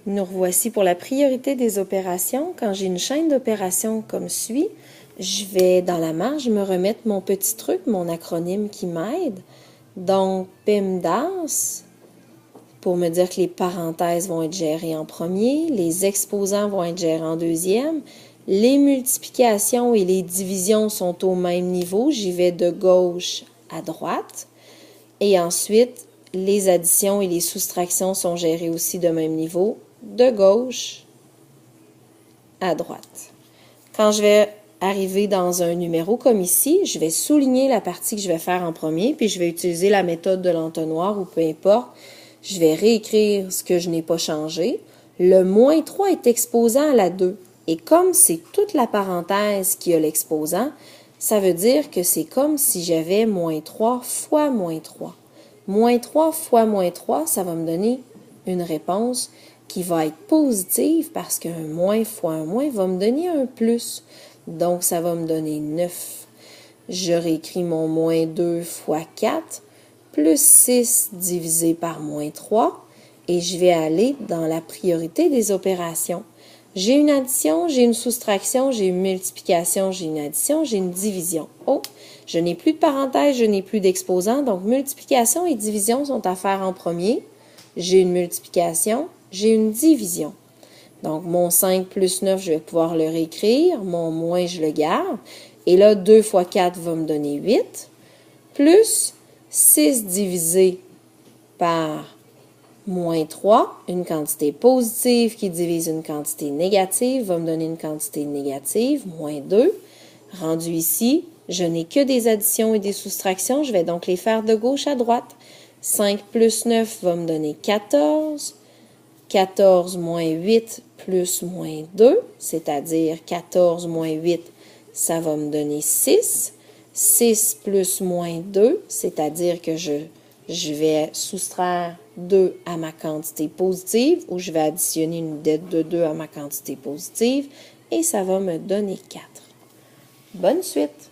Nous revoici pour la priorité des opérations. Quand j'ai une chaîne d'opérations comme suit, je vais dans la marge me remettre mon petit truc, mon acronyme qui m'aide. Donc, PEMDAS, pour me dire que les parenthèses vont être gérées en premier, les exposants vont être gérés en deuxième, les multiplications et les divisions sont au même niveau, j'y vais de gauche à droite, et ensuite, les additions et les soustractions sont gérées aussi de même niveau, de gauche à droite. Quand je vais arriver dans un numéro comme ici, je vais souligner la partie que je vais faire en premier, puis je vais utiliser la méthode de l'entonnoir ou peu importe. Je vais réécrire ce que je n'ai pas changé. Le moins 3 est exposant à la 2. Et comme c'est toute la parenthèse qui a l'exposant, ça veut dire que c'est comme si j'avais moins 3 fois moins 3. Moins 3 fois moins 3, ça va me donner une réponse qui va être positive parce qu'un moins fois un moins va me donner un plus. Donc, ça va me donner 9. Je réécris mon moins 2 fois 4 plus 6 divisé par moins 3 et je vais aller dans la priorité des opérations. J'ai une addition, j'ai une soustraction, j'ai une multiplication, j'ai une addition, j'ai une division. Oh, je n'ai plus de parenthèse, je n'ai plus d'exposant, donc multiplication et division sont à faire en premier. J'ai une multiplication, j'ai une division. Donc, mon 5 plus 9, je vais pouvoir le réécrire. Mon moins, je le garde. Et là, 2 fois 4 va me donner 8. Plus 6 divisé par moins 3, une quantité positive qui divise une quantité négative, va me donner une quantité négative, moins 2. Rendu ici, je n'ai que des additions et des soustractions. Je vais donc les faire de gauche à droite. 5 plus 9 va me donner 14. 14 moins 8 plus moins 2, c'est-à-dire 14 moins 8, ça va me donner 6. 6 plus moins 2, c'est-à-dire que je vais soustraire 2 à ma quantité positive ou je vais additionner une dette de 2 à ma quantité positive et ça va me donner 4. Bonne suite!